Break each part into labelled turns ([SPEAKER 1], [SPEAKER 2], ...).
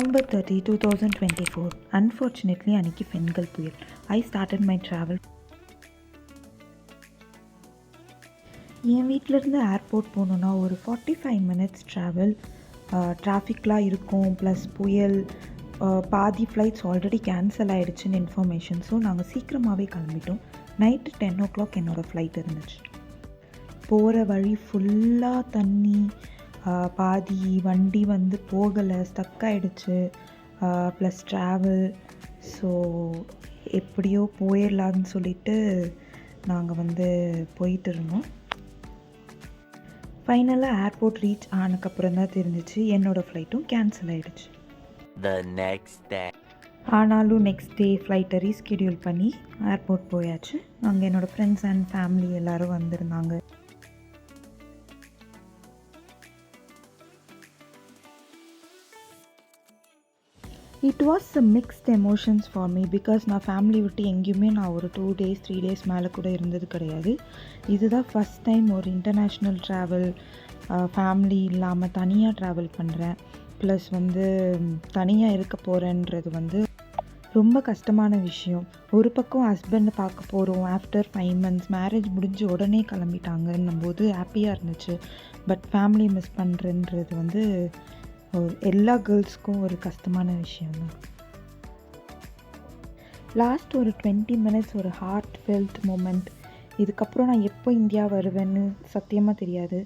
[SPEAKER 1] November 30, 2024. Unfortunately, அன்னைக்கு பெண்கள் புயல். I started my travel. என் வீட்டிலேருந்து ஏர்போர்ட் போகணுன்னா ஒரு 45 minutes ட்ராவல். டிராஃபிக்லாம் இருக்கும், ப்ளஸ் புயல். பாதி ஃப்ளைட்ஸ் ஆல்ரெடி கேன்சல் ஆகிடுச்சுன்னு இன்ஃபர்மேஷன். ஸோ நாங்கள் சீக்கிரமாகவே கிளம்பிட்டோம். நைட்டு 10 o'clock என்னோடய ஃப்ளைட் இருந்துச்சு. போகிற வழி ஃபுல்லாக தண்ணி. பாதி வண்டி வந்து போகலை, ஸ்டக் ஆகிடுச்சு. Plus travel. ஸோ எப்படியோ போயிடலான்னு சொல்லிட்டு நாங்கள் வந்து போயிட்டு இருந்தோம். ஃபைனலாக ஏர்போர்ட் ரீச் ஆனதுக்கப்புறம் தான் தெரிஞ்சிச்சு என்னோடய ஃப்ளைட்டும் கேன்சல் ஆகிடுச்சு. ஆனாலும் நெக்ஸ்ட் டே ஃப்ளைட்டை ரீஸ்கெடியூல் பண்ணி ஏர்போர்ட் போயாச்சு. அங்கே என்னோடய ஃப்ரெண்ட்ஸ் அண்ட் ஃபேமிலி எல்லோரும் வந்திருந்தாங்க. It was a mixed emotions for me because நான் ஃபேமிலி விட்டு எங்கேயுமே நான் ஒரு 2 days 3 days மேலே கூட இருந்தது கிடையாது. இதுதான் ஃபஸ்ட் டைம் ஒரு இன்டர்நேஷ்னல் ட்ராவல், ஃபேமிலி இல்லாமல் தனியாக ட்ராவல் பண்ணுறேன். ப்ளஸ் வந்து தனியாக இருக்க போகிறேன்றது வந்து ரொம்ப கஷ்டமான விஷயம். ஒரு பக்கம் ஹஸ்பண்டை பார்க்க போகிறோம், ஆஃப்டர் 5 months மேரேஜ் முடிஞ்சு உடனே கிளம்பிட்டாங்கன்னும் போது ஹாப்பியாக இருந்துச்சு. பட் ஃபேமிலி மிஸ் பண்ணுறேன்றது வந்து எல்லா கேர்ள்ஸ்க்கும் ஒரு கஷ்டமான விஷயம் தான். லாஸ்ட் ஒரு 20 minutes ஒரு ஹார்ட் ஃபெல்ட் மூமெண்ட். இதுக்கப்புறம் நான் எப்போ இந்தியா வருவேன்னு சத்தியமாக தெரியாது.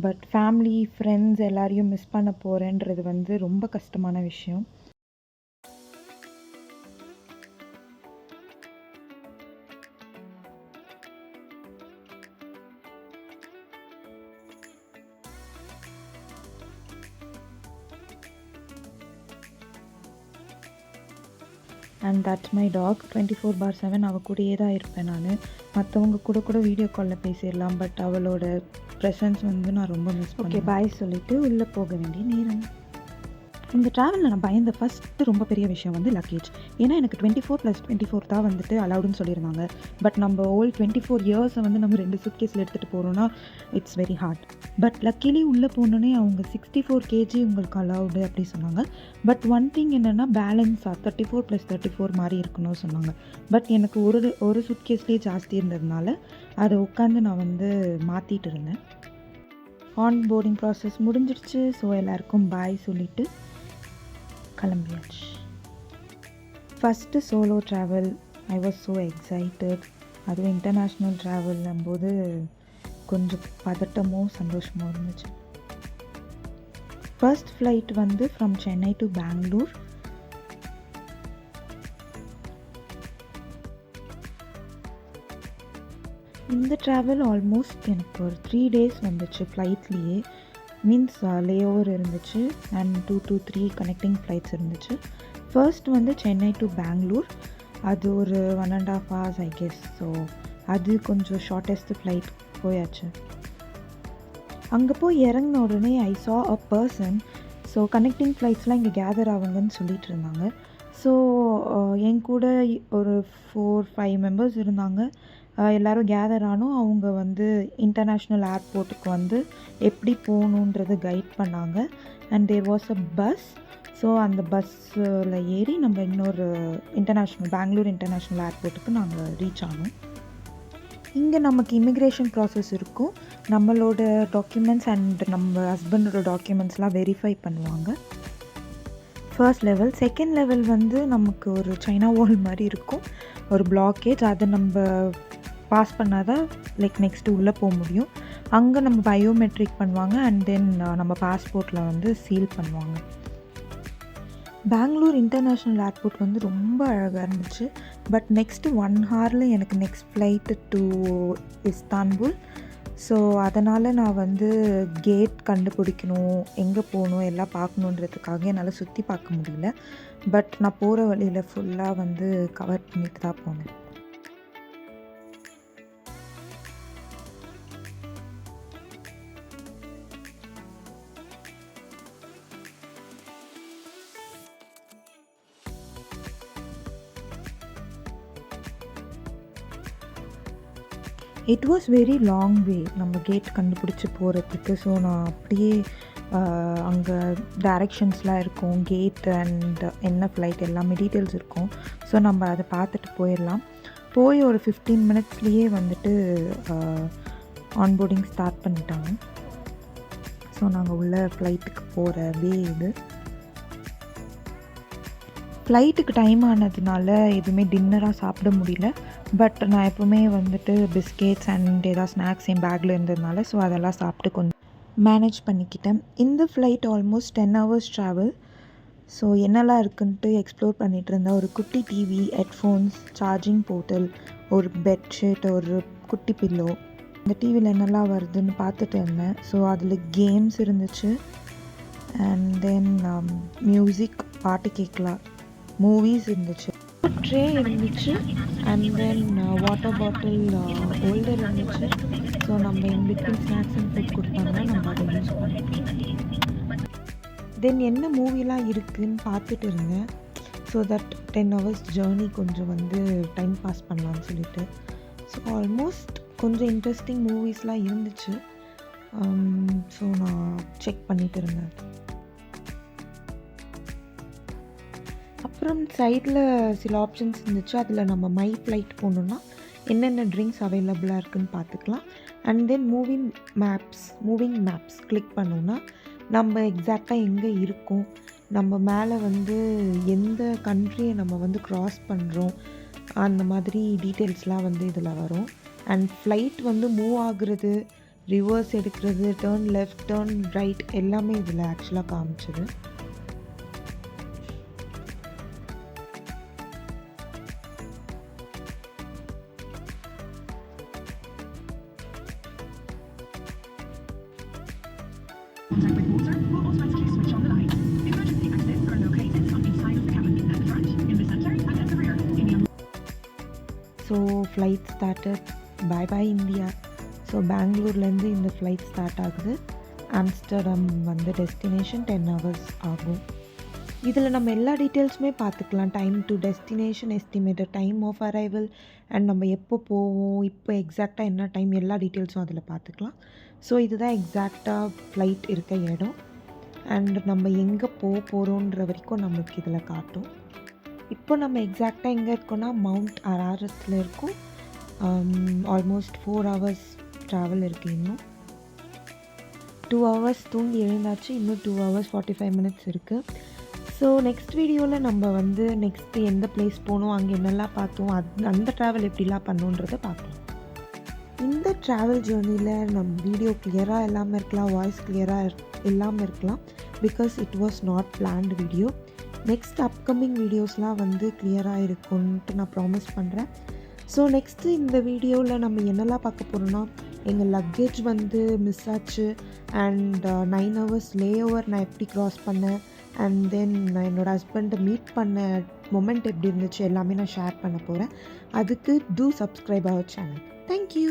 [SPEAKER 1] பட் ஃபேமிலி ஃப்ரெண்ட்ஸ் எல்லாரையும் மிஸ் பண்ண போகிறேன்றது வந்து ரொம்ப கஷ்டமான விஷயம். And that's my dog. 24/7 அவள் கூடயே தான் இருப்பேன் நான். மற்றவங்க கூட வீடியோ காலில் பேசிடலாம், பட் அவளோட ப்ரெசன்ஸ் வந்து நான் ரொம்ப மிஸ் பண்ணேன். ஓகே பாய் சொல்லிவிட்டு உள்ளே போக வேண்டிய நேரம். இந்த ட்ராவலில் நான் பயந்த ஃபஸ்ட்டு ரொம்ப பெரிய விஷயம் வந்து லக்கேஜ். ஏன்னா எனக்கு 24+24 தான் வந்துட்டு அலவுடுன்னு சொல்லியிருந்தாங்க. பட் நம்ம 24 years வந்து நம்ம 2 suitcaseல எடுத்துகிட்டு போகிறோன்னா it's very hard. But luckily உள்ளே போனோன்னே அவங்க 64 kg உங்களுக்கு அலவுடு அப்படி சொன்னாங்க. பட் ஒன் திங் என்னென்னா பேலன்ஸாக 34+34 மாதிரி இருக்கணும்னு சொன்னாங்க. பட் எனக்கு ஒரு suitcaseலேயே ஜாஸ்தி இருந்ததுனால அதை உட்காந்து நான் வந்து மாற்றிட்டு இருந்தேன். ஆன் போர்டிங் ப்ராசஸ் முடிஞ்சிடுச்சு. ஸோ எல்லாருக்கும் பாய் சொல்லிவிட்டு கிளம்பியாச்சு. First solo travel. I was so excited. அதுவும் இன்டர்நேஷ்னல் ட்ராவல்னும் போது கொஞ்சம் பதட்டமோ சந்தோஷமோ இருந்துச்சு. ஃபர்ஸ்ட் ஃப்ளைட் வந்து ஃப்ரம் சென்னை டு பெங்களூர். இந்த ட்ராவல் ஆல்மோஸ்ட் எனக்கு ஒரு 3 days வந்துச்சு ஃப்ளைட்லேயே. மீன்ஸ் லே ஓவர் இருந்துச்சு அண்ட் 2 to 3 கனெக்டிங் ஃப்ளைட்ஸ் இருந்துச்சு. ஃபர்ஸ்ட் வந்து சென்னை டு பெங்களூர். அது ஒரு 1.5 hours ஐ கெஸ். ஸோ அது கொஞ்சம் ஷார்ட்டஸ்ட் ஃப்ளைட் போயாச்சு. அங்கே போய் இறங்கின உடனே ஐ சா அ பர்சன். ஸோ கனெக்டிங் ஃப்ளைட்ஸ்லாம் இங்கே கேதர் ஆகுங்கன்னு சொல்லிட்டு இருந்தாங்க. ஸோ என் கூட ஒரு 4-5 members இருந்தாங்க. எல்லோரும் கேதர் ஆனோம். அவங்க வந்து இன்டர்நேஷ்னல் ஏர்போர்ட்டுக்கு வந்து எப்படி போகணுன்றது கைட் பண்ணாங்க. And there was a bus. So அந்த பஸ்ஸில் ஏறி நம்ம இன்னொரு பெங்களூர் இன்டர்நேஷ்னல் ஏர்போர்ட்டுக்கு நாங்கள் ரீச் ஆனோம். இங்கே நமக்கு இமிக்ரேஷன் ப்ராசஸ் இருக்கும். நம்மளோட டாக்குமெண்ட்ஸ் அண்ட் நம்ம ஹஸ்பண்டோட டாக்குமெண்ட்ஸ்லாம் வெரிஃபை பண்ணுவாங்க. First level. செகண்ட் லெவல் வந்து நமக்கு ஒரு சைனா வால் மாதிரி இருக்கும், ஒரு பிளாக்கேஜ். அதை நம்ம பாஸ் பண்ணால் தான் நெக்ஸ்ட்டு உள்ளே போக முடியும். அங்கே நம்ம பயோமெட்ரிக் பண்ணுவாங்க அண்ட் தென் நம்ம பாஸ்போர்ட்டில் வந்து சீல் பண்ணுவாங்க. பெங்களூர் இன்டர்நேஷ்னல் ஏர்போர்ட் வந்து ரொம்ப அழகாக இருந்துச்சு. பட் நெக்ஸ்ட்டு 1 hourல எனக்கு next flight to Istanbul. So அதனால் நான் வந்து கேட் கண்டுபிடிக்கணும், எங்கே போகணும் எல்லாம் பார்க்கணுன்றதுக்காக என்னால் சுற்றி பார்க்க முடியல. பட் நான் போகிற வழியில் ஃபுல்லாக வந்து கவர் பண்ணிட்டு தான் போனேன். It was very long way நம்ம கேட் கண்டுபிடிச்சி போகிறதுக்கு. ஸோ நான் அப்படியே அங்கே டைரெக்ஷன்ஸ்லாம் இருக்கும், கேட் அண்ட் என்ன ஃப்ளைட் எல்லாமே டீட்டெயில்ஸ் இருக்கும். ஸோ நம்ம அதை பார்த்துட்டு போயிடலாம். போய் ஒரு 15 மினிட்ஸ்லேயே வந்துட்டு ஆன்போர்டிங் ஸ்டார்ட் பண்ணிட்டாங்க. ஸோ நாங்கள் உள்ள ஃப்ளைட்டுக்கு போகிற வே இது. ஃப்ளைட்டுக்கு டைம் ஆனதுனால எதுவுமே டின்னராக சாப்பிட முடியல. பட் நான் எப்போவுமே வந்துட்டு பிஸ்கெட்ஸ் அண்ட் ஏதாவது ஸ்நாக்ஸ் என் பேக்கில் இருந்ததுனால ஸோ அதெல்லாம் சாப்பிட்டு கொஞ்சம் மேனேஜ் பண்ணிக்கிட்டேன். இந்த flight almost 10 hours travel. So என்னெல்லாம் இருக்குன்ட்டு எக்ஸ்ப்ளோர் பண்ணிகிட்டு இருந்தேன். ஒரு குட்டி டிவி, ஹெட்ஃபோன்ஸ், சார்ஜிங் போர்ட்டல், ஒரு பெட்ஷீட், ஒரு குட்டி பில்லோ. இந்த டிவியில் என்னெல்லாம் வருதுன்னு பார்த்துட்டு இருந்தேன். ஸோ அதில் கேம்ஸ் இருந்துச்சு அண்ட் தென் மியூசிக், பாட்டு கேட்கலாம், மூவிஸ் இருந்துச்சு, ட்ரே இருந்துச்சு and then water bottle holder இருந்துச்சு. ஸோ நம்ம இன்பிட்வீன் ஸ்நாக்ஸ் அண்ட் ஃபுட் கொடுத்தாங்கன்னா நம்ம அதை யூஸ் பண்ணிக்கலாம். தென் என்ன மூவிலாம் இருக்குதுன்னு பார்த்துட்டு இருந்தேன். ஸோ தட் 10 hours ஜேர்னி கொஞ்சம் வந்து டைம் பாஸ் பண்ணலான்னு சொல்லிட்டு. ஸோ ஆல்மோஸ்ட் கொஞ்சம் இன்ட்ரெஸ்டிங் மூவிஸ்லாம் இருந்துச்சு. ஸோ நான் செக் பண்ணிகிட்டு இருந்தேன். அப்புறம் சைடில் சில ஆப்ஷன்ஸ் இருந்துச்சு. அதில் நம்ம மை ஃப்ளைட் போகணுன்னா என்னென்ன ட்ரிங்க்ஸ் அவைலபிளாக இருக்குதுன்னு பார்த்துக்கலாம். And then moving maps click பண்ணோன்னா நம்ம எக்ஸாக்டாக எங்கே இருக்கோம், நம்ம மேலே வந்து எந்த கண்ட்ரியை நம்ம வந்து க்ராஸ் பண்ணுறோம், அந்த மாதிரி டீட்டெயில்ஸ்லாம் வந்து இதில் வரும். அண்ட் ஃப்ளைட் வந்து மூவ் ஆகுறது, ரிவர்ஸ் எடுக்கிறது, டேர்ன் லெஃப்ட், டேர்ன் ரைட் எல்லாமே இதில் ஆக்சுவலாக காமிச்சிது.
[SPEAKER 2] Contact with water will automatically switch on the lights. Emergency exits are located on each side of the cabin, at the front, in the center, and at the rear.
[SPEAKER 1] So flight started. Bye India. So பெங்களூர்லேருந்து இந்த flight start ஆகுது. Amsterdam வந்து destination 10 hours ஆகும். இதில் நம்ம எல்லா டீட்டெயில்ஸுமே பார்த்துக்கலாம். Time to destination, estimated time of arrival and நம்ம எப்போ போவோம், இப்போ எக்ஸாக்டாக என்ன டைம், எல்லா டீட்டெயில்ஸும் அதில் பார்த்துக்கலாம். ஸோ இதுதான் எக்ஸாக்டாக ஃப்ளைட் இருக்க இடம். அண்ட் நம்ம எங்கே போகிறோன்ற வரைக்கும் நமக்கு இதில் காட்டும். இப்போ நம்ம எக்ஸாக்டாக எங்கே இருக்கோன்னா மவுண்ட் அராரஸில் இருக்கும். ஆல்மோஸ்ட் 4 hours ட்ராவல் இருக்குது. இன்னும் 2 hours தூங்கி எழுந்தாச்சு. இன்னும் 2 hours 45 minutes இருக்குது. ஸோ நெக்ஸ்ட் வீடியோவில் நம்ம வந்து நெக்ஸ்ட்டு எந்த பிளேஸ் போகணும், அங்கே என்னெல்லாம் பார்த்தோம், அந்த ட்ராவல் எப்படிலாம் பண்ணோன்றதை பார்க்கலாம். இந்த ட்ராவல் ஜேர்னியில் நம்ம வீடியோ கிளியராக இல்லாமல் இருக்கலாம், வாய்ஸ் கிளியராக இல்லாமல் இருக்கலாம். Because it was not planned video. Next upcoming வீடியோஸ்லாம் வந்து கிளியராக இருக்கும்ன்ட்டு நான் ப்ராமிஸ் பண்ணுறேன். ஸோ நெக்ஸ்ட்டு இந்த வீடியோவில் நம்ம என்னெல்லாம் பார்க்க போகிறோன்னா, எங்கள் லக்கேஜ் வந்து மிஸ் ஆச்சு அண்ட் 9 hours லே ஓவர் நான் எப்படி க்ராஸ் பண்ணேன் அண்ட் தென் நான் என்னோடய ஹஸ்பண்டை மீட் பண்ண மொமெண்ட் எப்படி இருந்துச்சு எல்லாமே நான் ஷேர் பண்ண போகிறேன். அதுக்கு do subscribe our channel. Thank you.